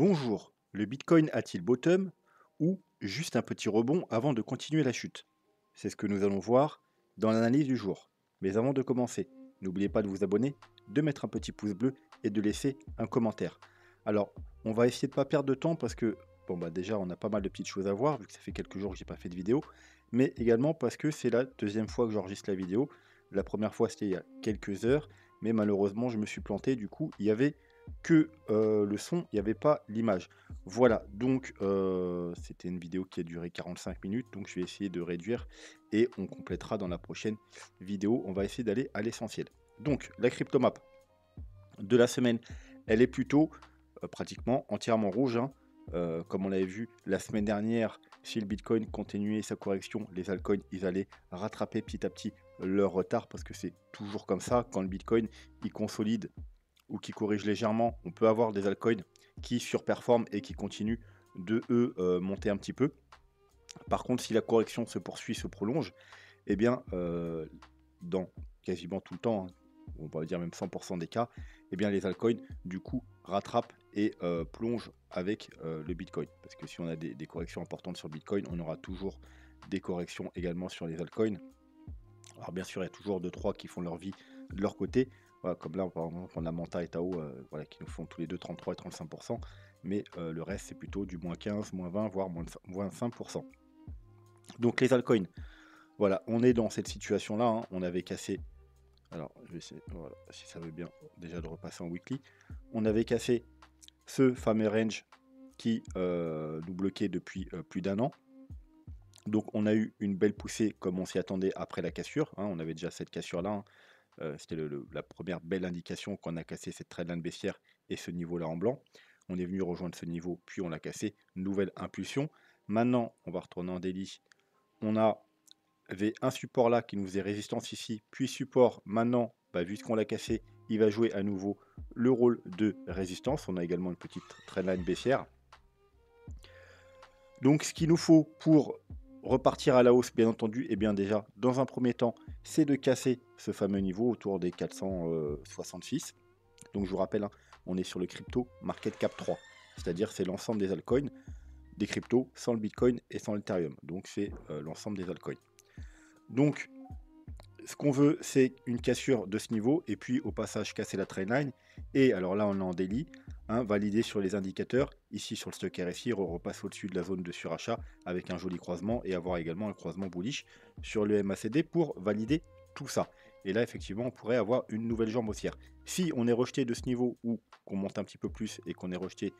Bonjour, le Bitcoin a-t-il bottom ou juste un petit rebond avant de continuer la chute? C'est ce que nous allons voir dans l'analyse du jour. Mais avant de commencer, n'oubliez pas de vous abonner, de mettre un petit pouce bleu et de laisser un commentaire. Alors, on va essayer de ne pas perdre de temps parce que, bon bah déjà, on a pas mal de petites choses à voir vu que ça fait quelques jours que j'ai pas fait de vidéo, mais également parce que c'est la deuxième fois que j'enregistre la vidéo. La première fois, c'était il y a quelques heures, mais malheureusement, je me suis planté. Du coup, il y avait que le son, il n'y avait pas l'image. Voilà, donc c'était une vidéo qui a duré 45 minutes, donc je vais essayer de réduire et on complétera dans la prochaine vidéo. On va essayer d'aller à l'essentiel. Donc, la cryptomap de la semaine, elle est plutôt pratiquement entièrement rouge, hein. Comme on l'avait vu la semaine dernière, si le Bitcoin continuait sa correction, les altcoins, ils allaient rattraper petit à petit leur retard parce que c'est toujours comme ça. Quand le Bitcoin, il consolide ou qui corrige légèrement, on peut avoir des altcoins qui surperforment et qui continuent de monter un petit peu. Par contre, si la correction se poursuit, se prolonge, eh bien, dans quasiment tout le temps, hein, on va dire même 100% des cas, eh bien, les altcoins, du coup, rattrapent et plongent avec le Bitcoin. Parce que si on a des corrections importantes sur le Bitcoin, on aura toujours des corrections également sur les altcoins. Alors bien sûr, il y a toujours 2-3 qui font leur vie de leur côté. Voilà, comme là, par exemple, on a Manta et Tao voilà, qui nous font tous les deux 33 et 35%. Mais le reste, c'est plutôt du moins 15, moins 20, voire moins 5%. Donc les altcoins, voilà, on est dans cette situation-là, hein. On avait cassé, alors je vais essayer, voilà, si ça veut bien déjà de repasser en weekly. On avait cassé ce fameux range qui nous bloquait depuis plus d'un an. Donc on a eu une belle poussée comme on s'y attendait après la cassure, hein. On avait déjà cette cassure-là, hein. C'était la première belle indication qu'on a cassé cette trendline baissière et ce niveau-là en blanc. On est venu rejoindre ce niveau, puis on l'a cassé. Nouvelle impulsion. Maintenant, on va retourner en daily. On avait un support là qui nous faisait résistance ici, puis support. Maintenant, bah, vu qu'on l'a cassé, il va jouer à nouveau le rôle de résistance. On a également une petite trendline baissière. Donc ce qu'il nous faut pour repartir à la hausse, bien entendu, et bien déjà, dans un premier temps, c'est de casser ce fameux niveau autour des 466. Donc je vous rappelle, hein, on est sur le crypto market cap 3, c'est-à-dire c'est l'ensemble des altcoins, des cryptos, sans le Bitcoin et sans l'Ethereum. Donc c'est l'ensemble des altcoins. Donc ce qu'on veut, c'est une cassure de ce niveau, et puis au passage casser la trendline. Et alors là, on est en daily, hein, valider sur les indicateurs, ici sur le stock RSI, repasse au-dessus de la zone de surachat avec un joli croisement, et avoir également un croisement bullish sur le MACD pour valider tout ça. Et là, effectivement, on pourrait avoir une nouvelle jambe haussière. Si on est rejeté de ce niveau, ou qu'on monte un petit peu plus et qu'on est rejeté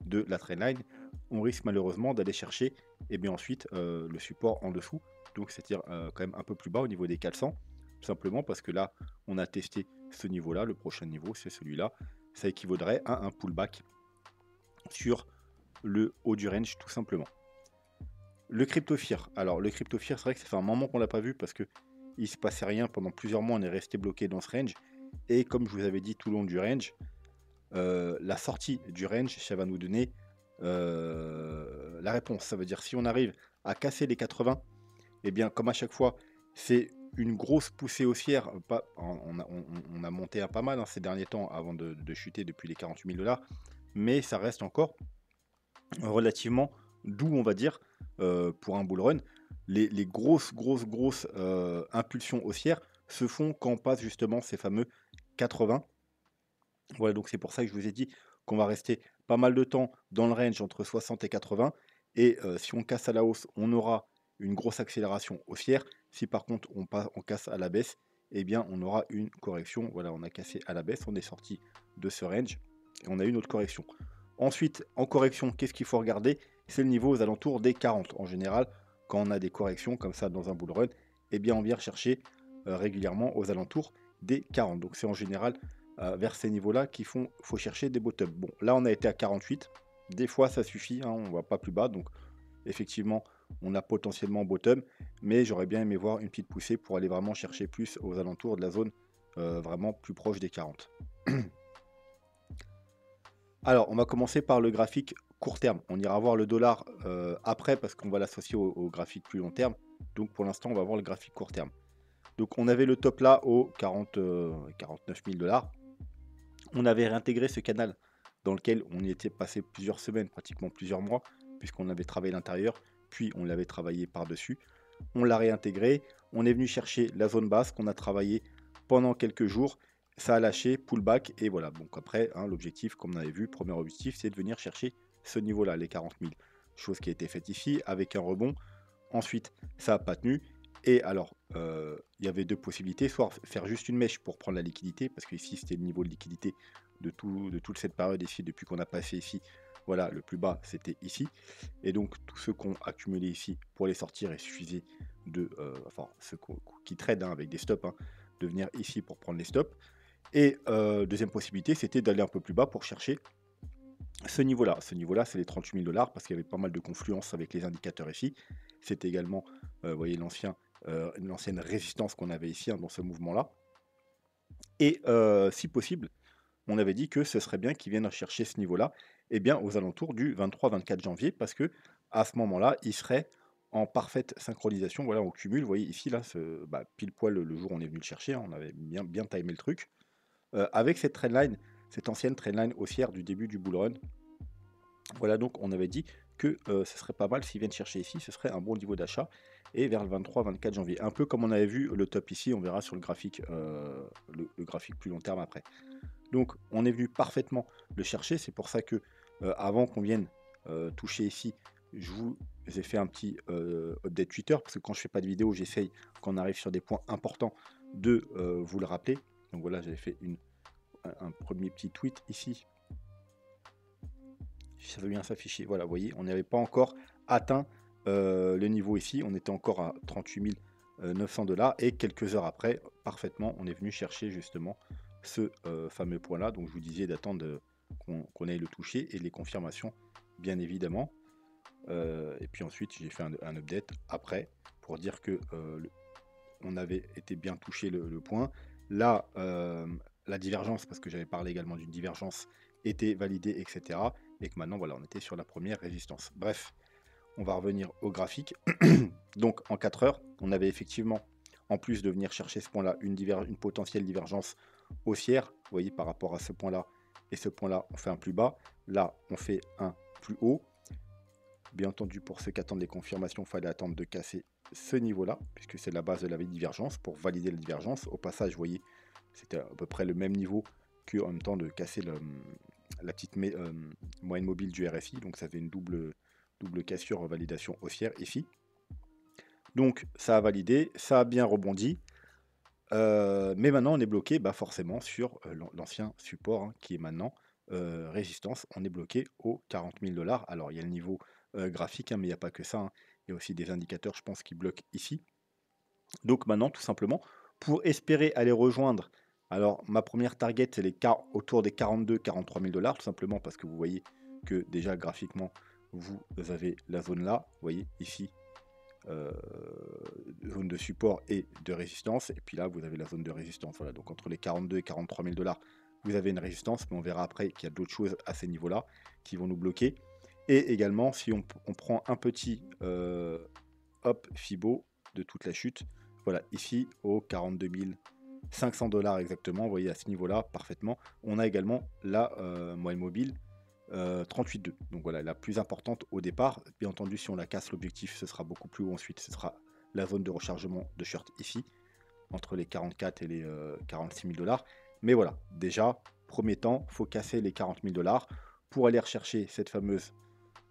de la trendline, on risque malheureusement d'aller chercher et bien ensuite le support en dessous, donc c'est-à-dire quand même un peu plus bas au niveau des 400. Simplement parce que là, on a testé ce niveau-là. Le prochain niveau, c'est celui-là. Ça équivaudrait à un pullback sur le haut du range, tout simplement. Le CryptoFear. Alors, le CryptoFear, c'est vrai que ça fait un moment qu'on l'a pas vu parce que il se passait rien pendant plusieurs mois. On est resté bloqué dans ce range. Et comme je vous avais dit tout le long du range, la sortie du range, ça va nous donner la réponse. Ça veut dire si on arrive à casser les 80, et bien comme à chaque fois, c'est une grosse poussée haussière. On a monté un pas mal, hein, ces derniers temps avant de chuter depuis les 48 000 $, mais ça reste encore relativement doux, on va dire, pour un bull run. Les grosses impulsions haussières se font quand on passe justement ces fameux 80. Voilà, donc c'est pour ça que je vous ai dit qu'on va rester pas mal de temps dans le range entre 60 et 80. Et si on casse à la hausse, on aura une grosse accélération haussière. Si par contre on casse à la baisse, eh bien on aura une correction. Voilà, on a cassé à la baisse, on est sorti de ce range et on a une autre correction. Ensuite, en correction, qu'est-ce qu'il faut regarder? C'est le niveau aux alentours des 40. En général, quand on a des corrections comme ça dans un bull run, eh bien on vient rechercher régulièrement aux alentours des 40. Donc c'est en général vers ces niveaux-là qu'il faut chercher des bottoms. Bon, là on a été à 48. Des fois ça suffit, hein, on ne va pas plus bas. Donc effectivement, on a potentiellement bottom, mais j'aurais bien aimé voir une petite poussée pour aller vraiment chercher plus aux alentours de la zone vraiment plus proche des 40. Alors, on va commencer par le graphique court terme. On ira voir le dollar après parce qu'on va l'associer au graphique plus long terme. Donc pour l'instant, on va voir le graphique court terme. Donc on avait le top là au 49 000 $. On avait réintégré ce canal dans lequel on y était passé plusieurs semaines, pratiquement plusieurs mois, puisqu'on avait travaillé l'intérieur, puis on l'avait travaillé par-dessus. On l'a réintégré, on est venu chercher la zone basse qu'on a travaillé pendant quelques jours, ça a lâché, pullback, et voilà. Donc après, hein, l'objectif, comme on avait vu, premier objectif, c'est de venir chercher ce niveau-là, les 40 000. Chose qui a été faite ici, avec un rebond. Ensuite, ça n'a pas tenu. Et alors, il y avait deux possibilités, soit faire juste une mèche pour prendre la liquidité, parce que ici, c'était le niveau de liquidité de toute cette période ici, depuis qu'on a passé ici. Voilà, le plus bas, c'était ici. Et donc, tous ceux qu'on accumulé ici pour les sortir, il suffisait de, enfin, ceux qui tradent hein, avec des stops, hein, de venir ici pour prendre les stops. Et deuxième possibilité, c'était d'aller un peu plus bas pour chercher ce niveau-là. Ce niveau-là, c'est les 38 000 $ parce qu'il y avait pas mal de confluence avec les indicateurs ici. C'était également, vous voyez, l'ancienne résistance qu'on avait ici hein, dans ce mouvement-là. Et si possible, on avait dit que ce serait bien qu'ils viennent chercher ce niveau-là eh bien, aux alentours du 23-24 janvier parce que à ce moment-là, il serait en parfaite synchronisation. Voilà, on cumule. Vous voyez ici, là, pile poil le jour où on est venu le chercher. Hein, on avait bien timé le truc. Avec cette trendline, cette ancienne trendline haussière du début du bull run. Voilà, donc on avait dit que ce serait pas mal s'ils viennent chercher ici, ce serait un bon niveau d'achat. Et vers le 23-24 janvier, un peu comme on avait vu le top ici, on verra sur le graphique, le graphique plus long terme après. Donc on est venu parfaitement le chercher, c'est pour ça que avant qu'on vienne toucher ici, je vous ai fait un petit update Twitter, parce que quand je fais pas de vidéo, j'essaye, quand on arrive sur des points importants, de vous le rappeler. Donc voilà, j'avais fait un premier petit tweet ici. Ça veut bien s'afficher. Voilà, vous voyez, on n'avait pas encore atteint le niveau ici. On était encore à 38 900 $. Et quelques heures après, parfaitement, on est venu chercher justement ce fameux point-là. Donc je vous disais d'attendre qu'on aille le toucher et les confirmations, bien évidemment. Et puis ensuite, j'ai fait un update après pour dire que on avait été bien touché le point. Là, la divergence, parce que j'avais parlé également d'une divergence, était validée, etc. Et que maintenant, voilà, on était sur la première résistance. Bref, on va revenir au graphique. Donc, en 4 heures, on avait effectivement, en plus de venir chercher ce point-là, une potentielle divergence haussière. Vous voyez, par rapport à ce point-là et ce point-là, on fait un plus bas. Là, on fait un plus haut. Bien entendu, pour ceux qui attendent les confirmations, il fallait attendre de casser ce niveau-là, puisque c'est la base de la divergence, pour valider la divergence. Au passage, vous voyez, c'était à peu près le même niveau que en même temps de casser la petite moyenne mobile du RSI. Donc ça fait une double cassure validation haussière ici. Donc ça a validé, ça a bien rebondi. Mais maintenant, on est bloqué forcément sur l'ancien support hein, qui est maintenant résistance. On est bloqué aux 40 000 $. Alors, il y a le niveau graphique, hein, mais il n'y a pas que ça. Hein. Il y a aussi des indicateurs, je pense, qui bloquent ici. Donc maintenant, tout simplement, pour espérer aller rejoindre, alors ma première target, c'est autour des 42-43 000 $, tout simplement parce que vous voyez que déjà graphiquement, vous avez la zone là, vous voyez ici, zone de support et de résistance, et puis là vous avez la zone de résistance. Voilà, donc entre les 42 et 43 000 $, vous avez une résistance, mais on verra après qu'il y a d'autres choses à ces niveaux là qui vont nous bloquer. Et également si on prend un petit hop Fibo de toute la chute, voilà, ici aux 42 500 $ exactement, vous voyez à ce niveau là parfaitement, on a également la moyenne mobile 38,2. Donc voilà, la plus importante au départ. Bien entendu, si on la casse, l'objectif, ce sera beaucoup plus haut ensuite. Ce sera la zone de rechargement de short ici, entre les 44 et les 46 000 $. Mais voilà, déjà, premier temps, il faut casser les 40 000 $ pour aller rechercher cette fameuse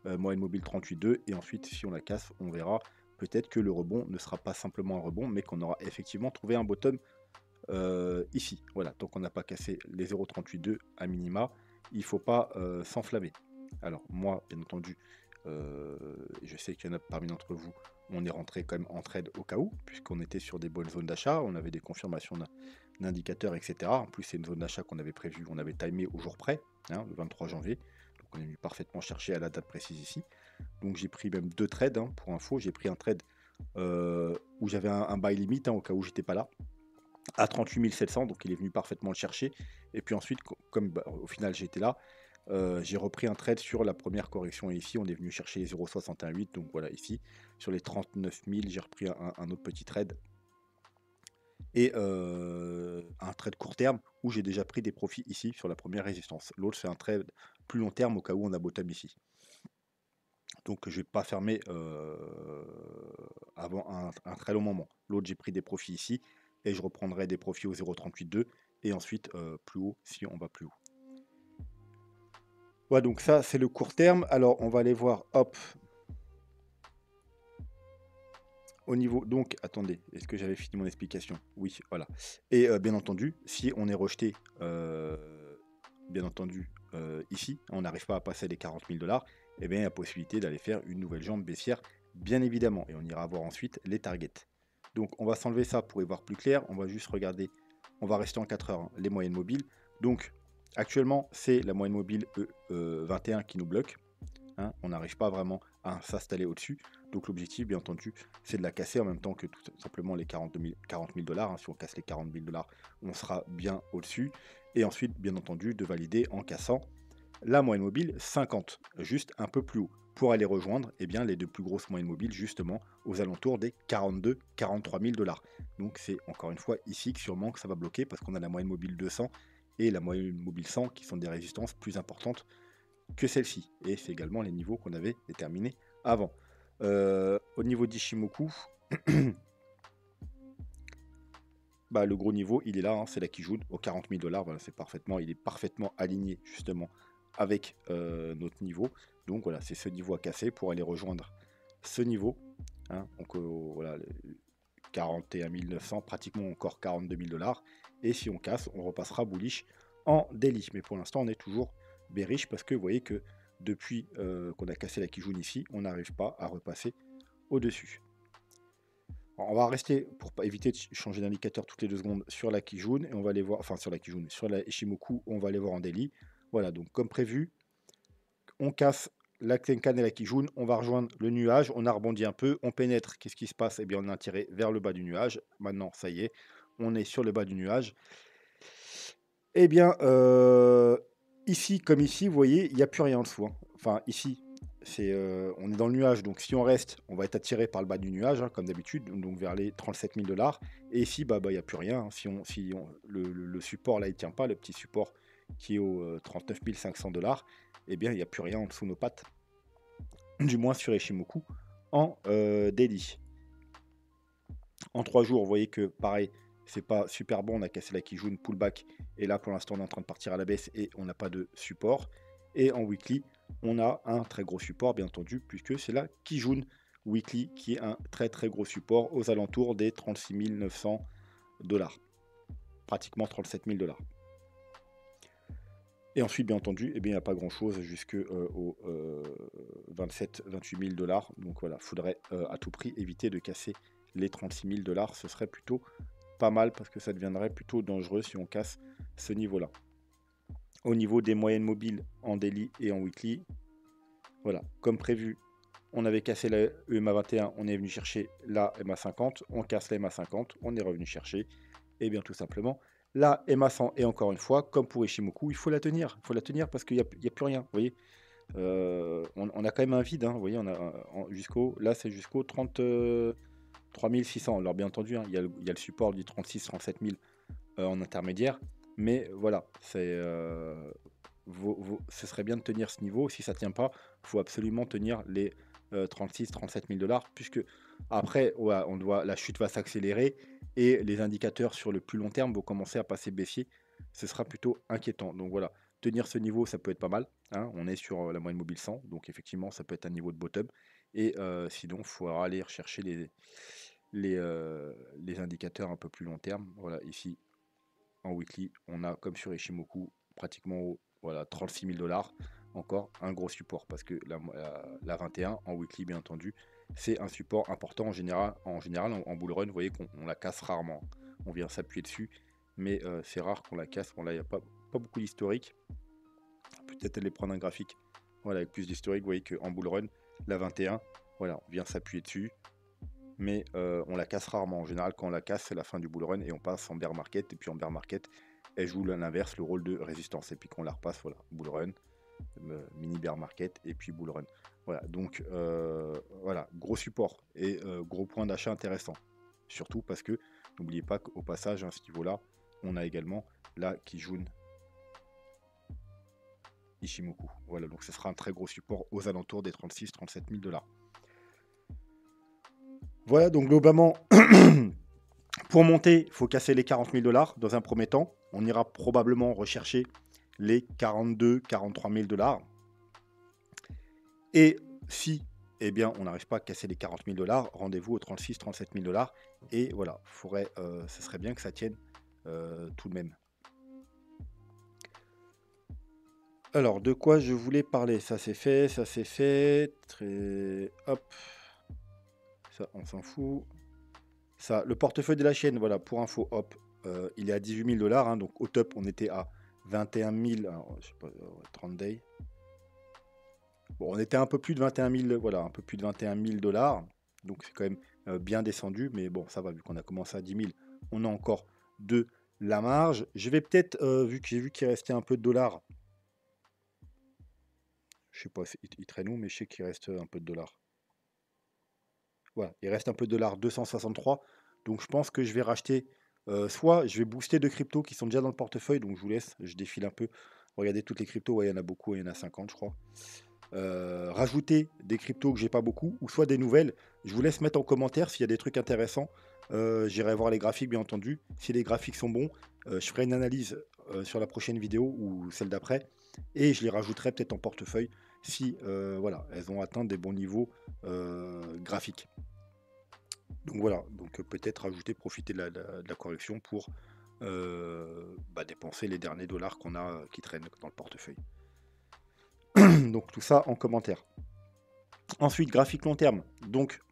moyenne mobile 38,2. Et ensuite, si on la casse, on verra peut-être que le rebond ne sera pas simplement un rebond, mais qu'on aura effectivement trouvé un bottom ici. Voilà, tant qu'on n'a pas cassé les 0,38,2 à minima, il ne faut pas s'enflammer. Alors moi, bien entendu, je sais qu'il y en a parmi d'entre vous, on est rentré quand même en trade au cas où, puisqu'on était sur des bonnes zones d'achat, on avait des confirmations d'indicateurs, etc. En plus, c'est une zone d'achat qu'on avait prévue, on avait timé au jour près, hein, le 23 janvier. Donc on est venu parfaitement chercher à la date précise ici. Donc j'ai pris même 2 trades, hein, pour info. J'ai pris un trade où j'avais un buy limit, hein, au cas où j'étais pas là, à 38 700, donc il est venu parfaitement le chercher. Et puis ensuite, comme au final j'étais là, j'ai repris un trade sur la première correction. Et ici, on est venu chercher les 0,618. Donc voilà, ici, sur les 39 000, j'ai repris un autre petit trade. Et un trade court terme où j'ai déjà pris des profits ici sur la première résistance. L'autre, c'est un trade plus long terme au cas où on a bottom ici. Donc je ne vais pas fermer avant un très long moment. L'autre, j'ai pris des profits ici et je reprendrai des profits au 0,382 et ensuite plus haut si on va plus haut. Voilà, donc ça c'est le court terme. Alors on va aller voir, hop, au niveau, donc attendez, est-ce que j'avais fini mon explication? Oui, voilà. Et bien entendu, si on est rejeté, bien entendu, ici, on n'arrive pas à passer les 40 000 $, et bien il y a possibilité d'aller faire une nouvelle jambe baissière, bien évidemment. Et on ira voir ensuite les targets. Donc on va s'enlever ça pour y voir plus clair. On va juste regarder, on va rester en 4 heures, hein, les moyennes mobiles. Donc actuellement, c'est la moyenne mobile E21 qui nous bloque. Hein, on n'arrive pas vraiment à s'installer au-dessus. Donc l'objectif, bien entendu, c'est de la casser en même temps que tout simplement les 40 000 $. Hein. Si on casse les 40 000 $, on sera bien au-dessus. Et ensuite, bien entendu, de valider en cassant la moyenne mobile 50, juste un peu plus haut, pour aller rejoindre bien, les deux plus grosses moyennes mobiles, justement, aux alentours des 42 43 000 $. Donc c'est encore une fois ici que sûrement que ça va bloquer, parce qu'on a la moyenne mobile 200 et la moyenne mobile 100 qui sont des résistances plus importantes que celle-ci. Et c'est également les niveaux qu'on avait déterminés avant. Au niveau d'Ishimoku, bah, le gros niveau, il est là, hein, c'est la Kijun, aux 40 000 $. Voilà, c'est parfaitement, il est parfaitement aligné justement avec notre niveau. Donc voilà, c'est ce niveau à casser pour aller rejoindre ce niveau. Hein, donc voilà, 41 900, pratiquement encore 42 000 $. Et si on casse, on repassera bullish en daily. Mais pour l'instant, on est toujours bearish parce que vous voyez que depuis qu'on a cassé la Kijun ici, on n'arrive pas à repasser au-dessus. On va rester, pour éviter de changer d'indicateur toutes les 2 secondes, sur la Kijun, et on va aller voir, enfin sur la Kijun, sur la Ishimoku, on va aller voir en daily. Voilà, donc comme prévu, on casse la Tenkan et la Kijun, on va rejoindre le nuage, on a rebondi un peu, on pénètre, qu'est-ce qui se passe? Eh bien on a tiré vers le bas du nuage, maintenant ça y est, on est sur le bas du nuage. Eh bien, ici comme ici, vous voyez, il n'y a plus rien en dessous. Hein. Enfin ici, on est dans le nuage, donc si on reste, on va être attiré par le bas du nuage, hein, comme d'habitude, donc vers les 37 000 $. Et ici, il n'y a plus rien. Hein. Le support là, il tient pas, le petit support qui est au 39 500 $, eh bien, il n'y a plus rien en dessous de nos pattes, du moins sur Ishimoku, en daily. En 3 jours, vous voyez que pareil, c'est pas super bon, on a cassé la Kijun, pullback, et là pour l'instant on est en train de partir à la baisse et on n'a pas de support. Et en weekly, on a un très gros support, bien entendu, puisque c'est la Kijun weekly qui est un très très gros support aux alentours des 36 900 $, pratiquement 37 000 $. Et ensuite, bien entendu, eh bien, il n'y a pas grand chose jusqu'aux 27-28 000 $. Donc voilà, il faudrait à tout prix éviter de casser les 36 000 $. Ce serait plutôt pas mal parce que ça deviendrait plutôt dangereux si on casse ce niveau-là. Au niveau des moyennes mobiles en daily et en weekly, voilà, comme prévu, on avait cassé la EMA 21, on est venu chercher la EMA 50, on casse la EMA 50, on est revenu chercher, et bien tout simplement, la EMA 100, et encore une fois, comme pour Ishimoku, il faut la tenir parce qu'il n'y a plus rien, vous voyez. On a quand même un vide, hein, vous voyez, on a là c'est jusqu'au 33 600. Alors bien entendu, hein, il y a le support du 36-37 000 en intermédiaire, mais voilà, ce serait bien de tenir ce niveau. Si ça ne tient pas, il faut absolument tenir les 36-37 000 $, puisque après, ouais, la chute va s'accélérer et les indicateurs sur le plus long terme vont commencer à passer baissier. Ce sera plutôt inquiétant. Donc voilà, tenir ce niveau, ça peut être pas mal. Hein. On est sur la moyenne mobile 100, donc effectivement, ça peut être un niveau de bottom. Et sinon, il faudra aller rechercher les indicateurs un peu plus long terme. Voilà, ici, en weekly, on a, comme sur Ishimoku, pratiquement voilà, 36 000 $. Encore un gros support parce que la 21 en weekly, bien entendu, c'est un support important en général. En bull run, vous voyez qu'on la casse rarement. On vient s'appuyer dessus, mais c'est rare qu'on la casse. Bon, là, il n'y a pas beaucoup d'historique. Peut-être aller prendre un graphique, voilà, avec plus d'historique. Vous voyez qu'en bull run, la 21, voilà, on vient s'appuyer dessus, mais on la casse rarement. En général, quand on la casse, c'est la fin du bull run et on passe en bear market. Et puis en bear market, elle joue l'inverse, le rôle de résistance. Et puis qu'on la repasse, voilà, bull run, mini bear market et puis bull run. Voilà, donc voilà, gros support et gros point d'achat intéressant. Surtout parce que n'oubliez pas qu'au passage, à ce niveau-là, on a également la Kijun Ichimoku. Voilà, donc ce sera un très gros support aux alentours des 36-37 000 $. Voilà, donc globalement, pour monter, il faut casser les 40 000 $ dans un premier temps. On ira probablement rechercher les 42-43 000 $. Et si eh bien, on n'arrive pas à casser les 40 000 $, rendez-vous aux 36-37 000 $. Et voilà, ce serait bien que ça tienne tout de même. Alors, de quoi je voulais parler? Ça c'est fait, ça c'est fait. Hop. Ça, on s'en fout. Ça, le portefeuille de la chaîne, voilà, pour info, hop, il est à 18 000 $. Hein, donc au top, on était à 21 000, alors, je sais pas, 30 days. Bon, on était un peu plus de 21 000, voilà, un peu plus de 21 000 $. Donc c'est quand même bien descendu, mais bon, ça va, vu qu'on a commencé à 10 000, on a encore de la marge. Je vais peut-être, vu que j'ai vu qu'il restait un peu de dollars, je sais pas, il traîne où, mais je sais qu'il reste un peu de dollars. Voilà, il reste un peu de dollars, 263. Donc je pense que je vais racheter, soit je vais booster de cryptos qui sont déjà dans le portefeuille, donc je vous laisse, je défile un peu. Regardez toutes les cryptos, ouais, il y en a beaucoup, il y en a 50 je crois. Rajouter des cryptos que j'ai pas beaucoup, ou soit des nouvelles. Je vous laisse mettre en commentaire s'il y a des trucs intéressants. J'irai voir les graphiques bien entendu. Si les graphiques sont bons, je ferai une analyse sur la prochaine vidéo ou celle d'après. Et je les rajouterai peut-être en portefeuille si voilà, elles ont atteint des bons niveaux graphiques. Donc voilà, donc peut-être rajouter, profiter de la correction pour dépenser les derniers dollars qu'on a qui traînent dans le portefeuille. Donc tout ça en commentaire. Ensuite, graphique long terme. Donc,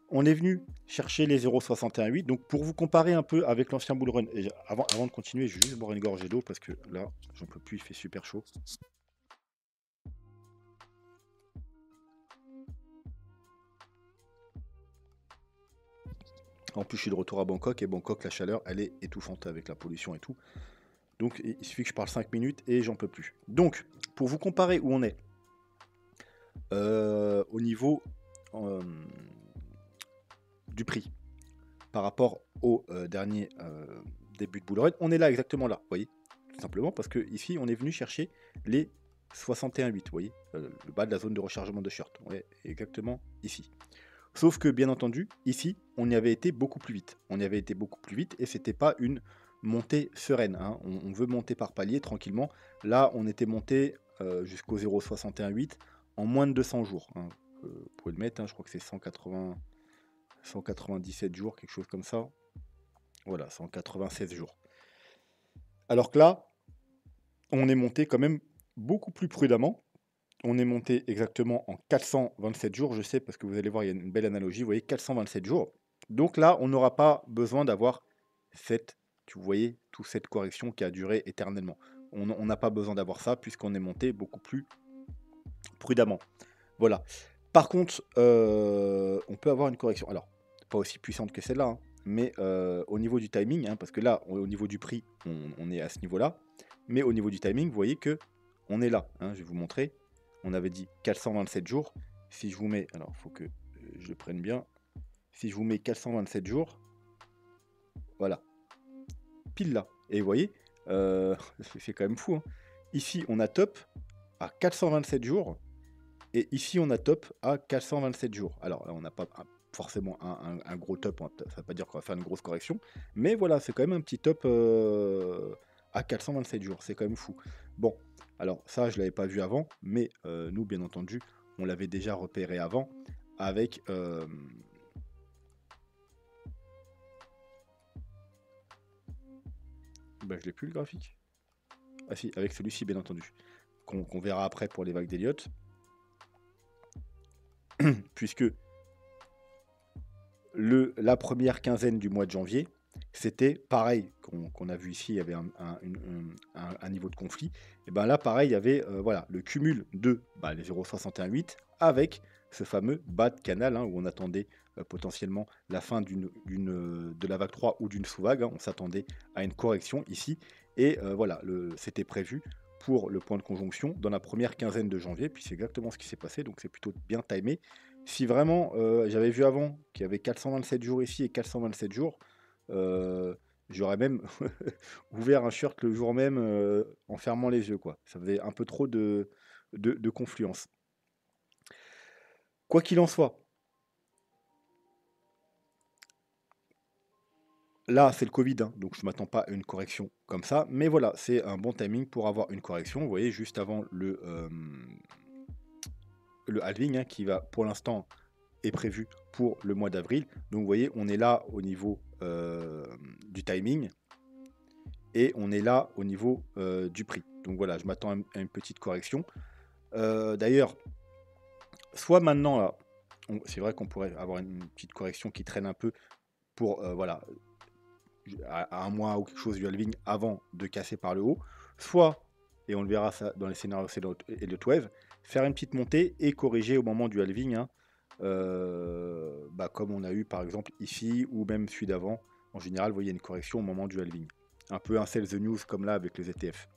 on est venu chercher les 0,618. Donc, pour vous comparer un peu avec l'ancien bull run, et avant de continuer, je vais juste boire une gorgée d'eau parce que là, j'en peux plus, il fait super chaud. En plus, je suis de retour à Bangkok et Bangkok, la chaleur, elle est étouffante avec la pollution et tout. Donc, il suffit que je parle 5 minutes et j'en peux plus. Donc, pour vous comparer où on est, au niveau du prix par rapport au dernier début de bull run, on est là exactement là, vous voyez, tout simplement parce que ici on est venu chercher les 61,8, vous voyez, le bas de la zone de rechargement de short, on est exactement ici. Sauf que bien entendu, ici, on y avait été beaucoup plus vite. On y avait été beaucoup plus vite et c'était pas une montée sereine. Hein. On veut monter par palier tranquillement. Là, on était monté jusqu'au 0,618 en moins de 200 jours. Hein. Vous pouvez le mettre, hein, je crois que c'est 197 jours, quelque chose comme ça. Voilà, 196 jours. Alors que là, on est monté quand même beaucoup plus prudemment. On est monté exactement en 427 jours, je sais, parce que vous allez voir, il y a une belle analogie, vous voyez, 427 jours. Donc là, on n'aura pas besoin d'avoir vous voyez, toute cette correction qui a duré éternellement. On n'a pas besoin d'avoir ça, puisqu'on est monté beaucoup plus prudemment. Voilà. Par contre, on peut avoir une correction. Alors, pas aussi puissante que celle-là, hein, mais au niveau du timing, hein, parce que là, au niveau du prix, on est à ce niveau-là. Mais au niveau du timing, vous voyez que on est là. Hein, je vais vous montrer. On avait dit 427 jours. Si je vous mets, alors il faut que je le prenne bien. Si je vous mets 427 jours, voilà, pile là. Et vous voyez, c'est quand même fou. Hein. Ici, on a top à 427 jours. Et ici, on a top à 427 jours. Alors là, on n'a pas forcément un gros top. Ça ne veut pas dire qu'on va faire une grosse correction. Mais voilà, c'est quand même un petit top à 427 jours. C'est quand même fou. Bon, alors ça, je ne l'avais pas vu avant. Mais nous, bien entendu, on l'avait déjà repéré avant avec... je l'ai plus le graphique. Ah si, avec celui-ci, bien entendu. Qu'on verra après pour les vagues d'Elliott. Puisque la première quinzaine du mois de janvier, c'était pareil qu'on a vu ici, il y avait un niveau de conflit. Et bien là, pareil, il y avait voilà, le cumul de les 0,618 avec ce fameux bas de canal hein, où on attendait potentiellement la fin de la vague 3 ou d'une sous-vague. Hein, on s'attendait à une correction ici. Et voilà, c'était prévu pour le point de conjonction dans la première quinzaine de janvier. Puis c'est exactement ce qui s'est passé, donc c'est plutôt bien timé. Si vraiment, j'avais vu avant qu'il y avait 427 jours ici et 427 jours, J'aurais même ouvert un shirt le jour même en fermant les yeux, quoi. Ça faisait un peu trop de confluence. Quoi qu'il en soit, là, c'est le Covid, hein, donc je ne m'attends pas à une correction comme ça. Mais voilà, c'est un bon timing pour avoir une correction. Vous voyez, juste avant le halving, hein, qui va pour l'instant est prévu pour le mois d'avril. Donc vous voyez, on est là au niveau du timing et on est là au niveau du prix. Donc voilà, je m'attends à une petite correction. D'ailleurs, soit maintenant, là, c'est vrai qu'on pourrait avoir une petite correction qui traîne un peu pour voilà, à un mois ou quelque chose du halving avant de casser par le haut, soit, et on le verra ça dans les scénarios Elliott Wave, faire une petite montée et corriger au moment du halving, hein, comme on a eu par exemple ici ou même celui d'avant. En général, vous voyez, il y a une correction au moment du halving. Un peu un sell the news comme là avec les ETF.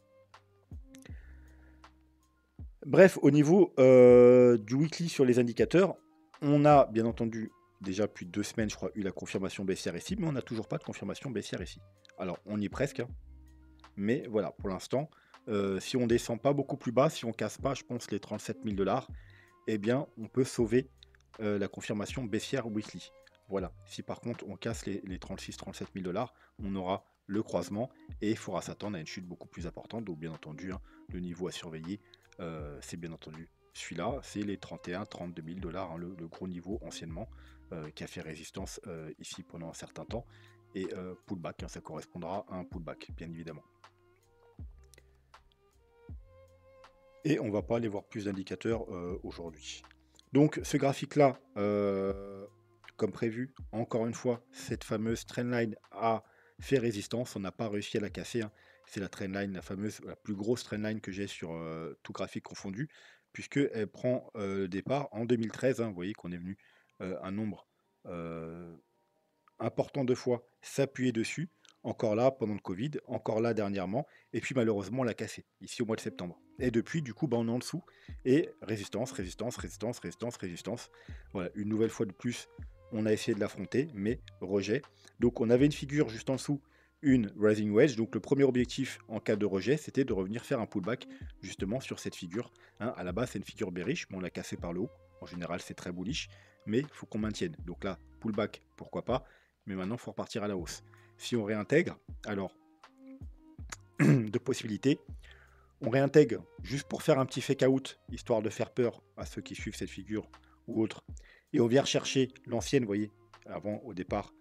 Bref, au niveau du weekly sur les indicateurs, on a bien entendu déjà depuis 2 semaines, je crois, eu la confirmation baissière ici, mais on n'a toujours pas de confirmation baissière ici. Alors, on y est presque, hein, mais voilà, pour l'instant, si on descend pas beaucoup plus bas, si on casse pas, je pense, les 37 000 $, eh bien, on peut sauver la confirmation baissière weekly. Voilà. Si par contre, on casse les 36-37 000 $, on aura le croisement et il faudra s'attendre à une chute beaucoup plus importante. Donc, bien entendu, hein, le niveau à surveiller, c'est bien entendu celui-là, c'est les 31-32 000 $, hein, le gros niveau anciennement, qui a fait résistance ici pendant un certain temps. Et pullback, hein, ça correspondra à un pullback, bien évidemment. Et on ne va pas aller voir plus d'indicateurs aujourd'hui. Donc ce graphique-là, comme prévu, encore une fois, cette fameuse trendline a fait résistance. On n'a pas réussi à la casser, hein. C'est la trendline, la plus grosse trendline que j'ai sur tout graphique confondu, puisqu'elle prend départ en 2013. Hein. Vous voyez qu'on est venu un nombre important de fois s'appuyer dessus. Encore là pendant le Covid, encore là dernièrement, et puis malheureusement on l'a cassé, ici au mois de septembre. Et depuis, du coup, on est en dessous, et résistance, résistance, résistance, résistance, résistance. Voilà, une nouvelle fois de plus, on a essayé de l'affronter, mais rejet. Donc on avait une figure juste en dessous, une rising wedge, donc le premier objectif en cas de rejet, c'était de revenir faire un pullback justement sur cette figure. Hein, à la base, c'est une figure bearish, mais on l'a cassé par le haut. En général, c'est très bullish, mais il faut qu'on maintienne. Donc là, pullback, pourquoi pas, mais maintenant, il faut repartir à la hausse. Si on réintègre, alors, deux possibilités. On réintègre juste pour faire un petit fake out, histoire de faire peur à ceux qui suivent cette figure ou autres. Et on vient rechercher l'ancienne, vous voyez, avant, au départ,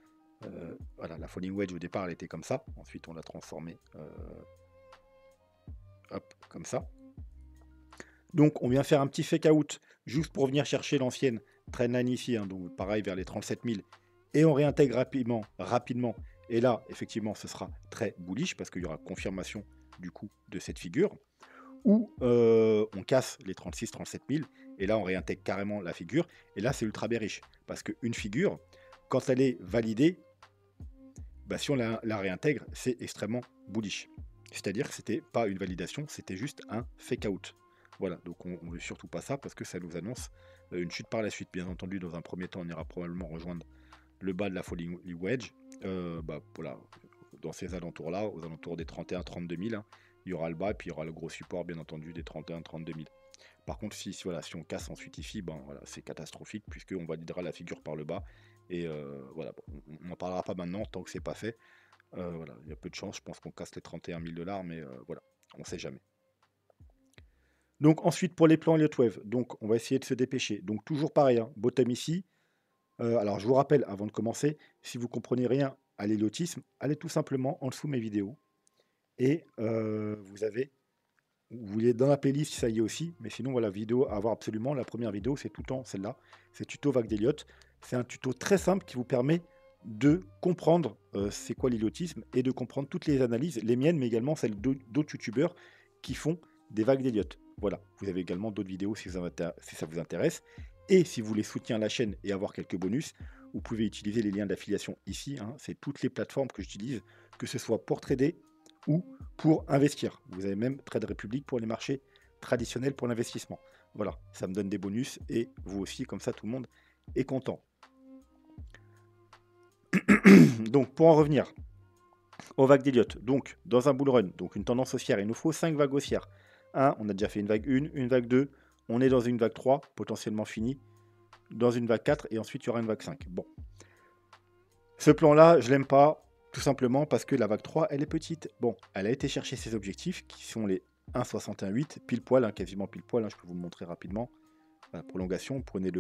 voilà, la falling wedge, au départ, elle était comme ça. Ensuite, on l'a transformée, hop, comme ça. Donc, on vient faire un petit fake out, juste pour venir chercher l'ancienne trendline ici, hein, donc pareil, vers les 37 000. Et on réintègre rapidement. Et là, effectivement, ce sera très bullish, parce qu'il y aura confirmation, du coup, de cette figure. Ou on casse les 36-37 000, et là, on réintègre carrément la figure. Et là, c'est ultra bearish, parce qu'une figure, quand elle est validée, si on la réintègre, c'est extrêmement bullish. C'est-à-dire que c'était pas une validation, c'était juste un fake out. Voilà, donc on ne veut surtout pas ça parce que ça nous annonce une chute par la suite. Bien entendu, dans un premier temps, on ira probablement rejoindre le bas de la falling wedge. Voilà, dans ces alentours-là, aux alentours des 31-32 000, hein, il y aura le bas et puis il y aura le gros support, bien entendu, des 31-32 000. Par contre, si on casse ensuite ici, voilà, c'est catastrophique puisqu'on validera la figure par le bas. Et voilà, on n'en parlera pas maintenant tant que c'est pas fait. Voilà, il y a peu de chance, je pense qu'on casse les 31 000 $, mais voilà, on ne sait jamais. Donc ensuite pour les plans Elliott Wave, donc on va essayer de se dépêcher. Donc toujours pareil, hein, bottom ici. Alors je vous rappelle avant de commencer, si vous comprenez rien à l'éliotisme, allez tout simplement en dessous de mes vidéos. Et vous voulez dans la playlist, ça y est aussi, mais sinon voilà, vidéo à voir absolument. La première vidéo, c'est tout le temps celle-là, c'est tuto vague d'Elliott. C'est un tuto très simple qui vous permet de comprendre c'est quoi l'éliotisme et de comprendre toutes les analyses, les miennes, mais également celles d'autres youtubeurs qui font des vagues d'Elliott. Voilà, vous avez également d'autres vidéos si ça vous intéresse. Et si vous voulez soutenir la chaîne et avoir quelques bonus, vous pouvez utiliser les liens d'affiliation ici. Hein, c'est toutes les plateformes que j'utilise, que ce soit pour trader ou pour investir. Vous avez même Trade Republic pour les marchés traditionnels pour l'investissement. Voilà, ça me donne des bonus et vous aussi, comme ça tout le monde est content. Donc pour en revenir aux vagues d'Elliott. Donc, dans un bull run, donc une tendance haussière, il nous faut 5 vagues haussières. 1, on a déjà fait une vague 1, une vague 2, on est dans une vague 3, potentiellement finie, dans une vague 4, et ensuite il y aura une vague 5. Bon. Ce plan-là, je l'aime pas, tout simplement parce que la vague 3, elle est petite. Bon, elle a été chercher ses objectifs, qui sont les 1,68, pile poil, hein, quasiment pile poil, hein, je peux vous le montrer rapidement. La prolongation, prenez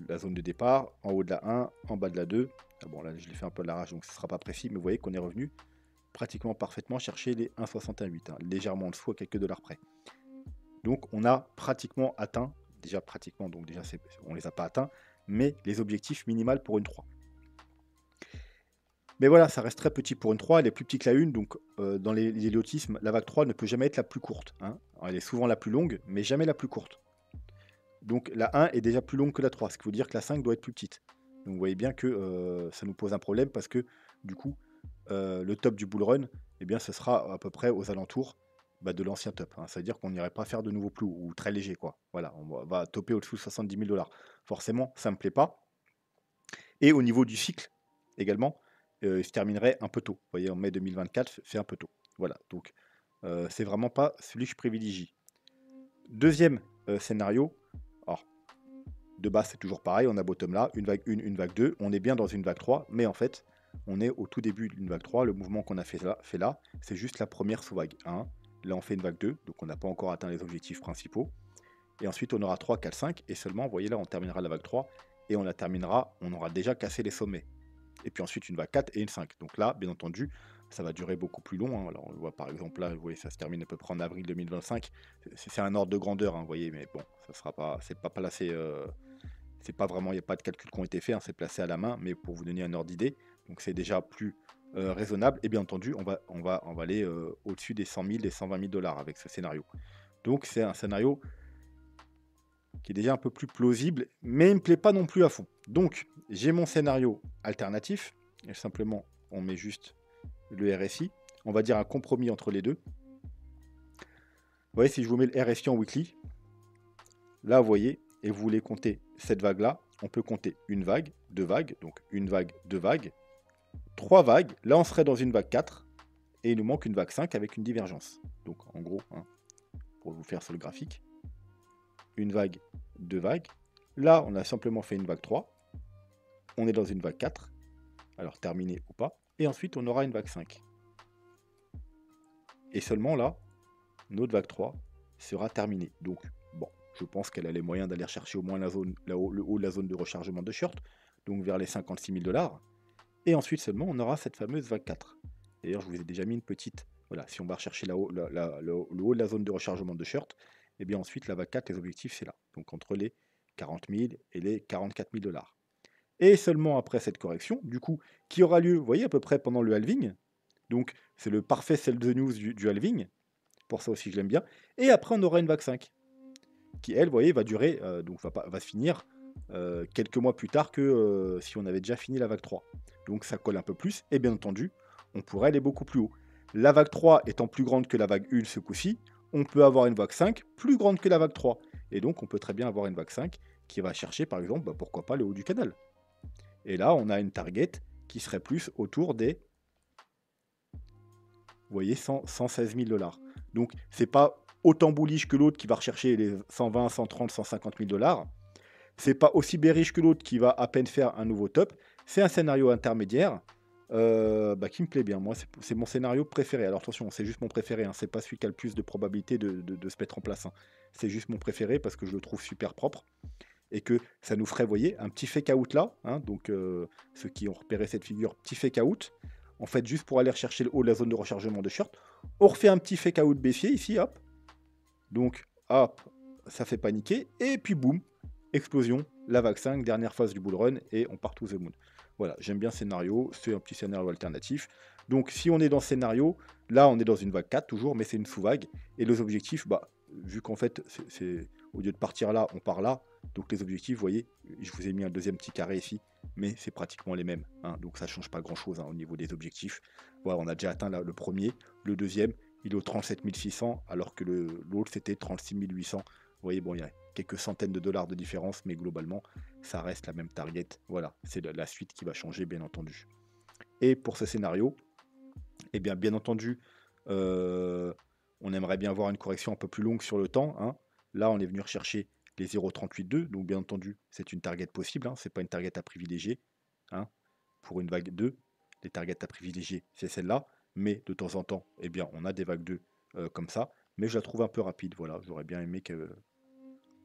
la zone de départ, en haut de la 1, en bas de la 2. Ah bon, là, je l'ai fait un peu à l'arrache, donc ce ne sera pas précis, mais vous voyez qu'on est revenu pratiquement parfaitement chercher les 1,68, hein, légèrement en dessous à quelques dollars près. Donc, on a pratiquement atteint, déjà pratiquement, donc déjà, on ne les a pas atteints, mais les objectifs minimaux pour une 3. Mais voilà, ça reste très petit pour une 3, elle est plus petite que la 1, donc dans l'héliotisme, la vague 3 ne peut jamais être la plus courte. Hein. Elle est souvent la plus longue, mais jamais la plus courte. Donc la 1 est déjà plus longue que la 3, ce qui veut dire que la 5 doit être plus petite. Donc vous voyez bien que ça nous pose un problème parce que du coup, le top du bull run, eh bien, ce sera à peu près aux alentours de l'ancien top. Hein. Ça veut dire qu'on n'irait pas faire de nouveaux plus ou très léger, quoi. Voilà, on va topper au-dessous de 70 000 $. Forcément, ça ne me plaît pas. Et au niveau du cycle, également, il se terminerait un peu tôt. Vous voyez, en mai 2024, c'est un peu tôt. Voilà, donc c'est vraiment pas celui que je privilégie. Deuxième scénario, alors, de base, c'est toujours pareil, on a bottom là, une vague 1, une vague 2, on est bien dans une vague 3, mais en fait, on est au tout début d'une vague 3, le mouvement qu'on a fait là, c'est juste la première sous-vague 1, là on fait une vague 2, donc on n'a pas encore atteint les objectifs principaux, et ensuite on aura 3, 4, 5, et seulement, vous voyez là, on terminera la vague 3, et on la terminera, on aura déjà cassé les sommets, et puis ensuite une vague 4 et une 5, donc là, bien entendu, ça va durer beaucoup plus long, hein. Alors on le voit par exemple là, vous voyez, ça se termine à peu près en avril 2025, c'est un ordre de grandeur, hein, vous voyez, mais bon, ça sera pas, c'est pas placé... c'est pas vraiment, il n'y a pas de calculs qui ont été faits, hein, c'est placé à la main, mais pour vous donner un ordre d'idée, donc c'est déjà plus raisonnable. Et bien entendu, on va aller au-dessus des 100 000, des 120 000 $ avec ce scénario. Donc c'est un scénario qui est déjà un peu plus plausible, mais il ne me plaît pas non plus à fond. Donc j'ai mon scénario alternatif, et simplement on met juste le RSI, on va dire un compromis entre les deux. Vous voyez, si je vous mets le RSI en weekly, là vous voyez, et vous voulez compter cette vague-là, on peut compter une vague, deux vagues, donc une vague, deux vagues, trois vagues. Là, on serait dans une vague 4, et il nous manque une vague 5 avec une divergence. Donc, en gros, hein, pour vous faire sur le graphique, une vague, deux vagues. Là, on a simplement fait une vague 3. On est dans une vague 4, alors terminée ou pas. Et ensuite, on aura une vague 5. Et seulement là, notre vague 3 sera terminée. Donc, bon, je pense qu'elle a les moyens d'aller chercher au moins la zone, le haut de la zone de rechargement de short, donc vers les 56 000 $. Et ensuite seulement, on aura cette fameuse vague 4. D'ailleurs, je vous ai déjà mis une petite... Voilà, si on va rechercher le haut de la zone de rechargement de short, et bien ensuite, la vague 4, les objectifs, c'est là. Donc entre les 40 000 et les 44 000 $. Et seulement après cette correction, du coup, qui aura lieu, vous voyez, à peu près pendant le halving. Donc, c'est le parfait sell the news du halving. Pour ça aussi, je l'aime bien. Et après, on aura une vague 5. Qui, elle, vous voyez, va durer, donc va se finir quelques mois plus tard que si on avait déjà fini la vague 3. Donc ça colle un peu plus, et bien entendu, on pourrait aller beaucoup plus haut. La vague 3 étant plus grande que la vague 1 ce coup-ci, on peut avoir une vague 5 plus grande que la vague 3. Et donc on peut très bien avoir une vague 5 qui va chercher par exemple, pourquoi pas le haut du canal. Et là, on a une target qui serait plus autour des, vous voyez, 116 000 $. Donc c'est pas autant bullish que l'autre qui va rechercher les 120, 130, 150 000 $. C'est pas aussi bearish que l'autre qui va à peine faire un nouveau top. C'est un scénario intermédiaire qui me plaît bien. Moi, c'est mon scénario préféré. Alors attention, c'est juste mon préféré. Hein. C'est pas celui qui a le plus de probabilité de se mettre en place. Hein. C'est juste mon préféré parce que je le trouve super propre. Et que ça nous ferait, vous voyez, un petit fake out là. Hein, donc ceux qui ont repéré cette figure, petit fake out. En fait, juste pour aller rechercher le haut de la zone de rechargement de short. On refait un petit fake out baissier ici, hop. Donc, hop, ça fait paniquer. Et puis boum, explosion, la vague 5, dernière phase du bull run, et on part to the moon. Voilà, j'aime bien ce scénario, c'est un petit scénario alternatif. Donc si on est dans ce scénario, là on est dans une vague 4 toujours, mais c'est une sous-vague. Et les objectifs, vu qu'en fait, au lieu de partir là, on part là. Donc les objectifs, vous voyez, je vous ai mis un deuxième petit carré ici, mais c'est pratiquement les mêmes. Hein, donc ça ne change pas grand-chose au niveau des objectifs. Voilà, on a déjà atteint le premier, le deuxième, il est au 37 600, alors que l'autre c'était 36 800. Vous voyez, bon, il y a quelques centaines de dollars de différence, mais globalement, ça reste la même target. Voilà, c'est la suite qui va changer, bien entendu. Et pour ce scénario, Eh bien entendu, euh, on aimerait bien avoir une correction un peu plus longue sur le temps, hein. Là, on est venu rechercher les 0,382, donc bien entendu, c'est une target possible, hein, c'est pas une target à privilégier, hein, pour une vague 2. Les targets à privilégier, c'est celle-là, mais de temps en temps, eh bien, on a des vagues 2 comme ça, mais je la trouve un peu rapide, voilà, j'aurais bien aimé que,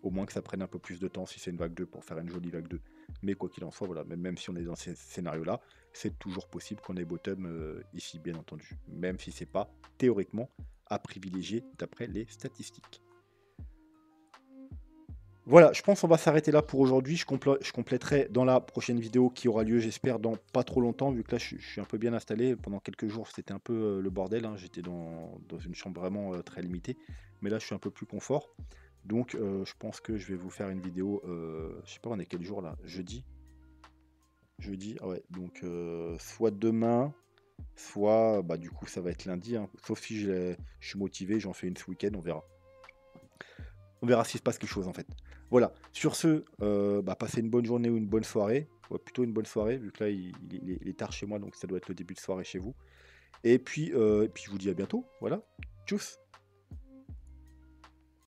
au moins que ça prenne un peu plus de temps si c'est une vague 2 pour faire une jolie vague 2. Mais quoi qu'il en soit, voilà, même si on est dans ces scénarios-là, c'est toujours possible qu'on ait bottom ici, bien entendu. Même si c'est pas théoriquement à privilégier d'après les statistiques. Voilà, je pense qu'on va s'arrêter là pour aujourd'hui. Je compléterai dans la prochaine vidéo qui aura lieu, j'espère, dans pas trop longtemps, vu que là, je suis un peu bien installé. Pendant quelques jours, c'était un peu le bordel, hein. J'étais dans une chambre vraiment très limitée. Mais là, je suis un peu plus confort. Donc, je pense que je vais vous faire une vidéo. Je sais pas, on est quel jour là? Jeudi? Jeudi, ah ouais. Donc, soit demain, soit bah, du coup, ça va être lundi, hein. Sauf si je suis motivé, j'en fais une ce week-end, on verra. On verra s'il se passe quelque chose en fait. Voilà. Sur ce, bah, passez une bonne journée ou une bonne soirée. Ouais, plutôt une bonne soirée, vu que là, il est tard chez moi, donc ça doit être le début de soirée chez vous. Et puis je vous dis à bientôt. Voilà. Tchuss!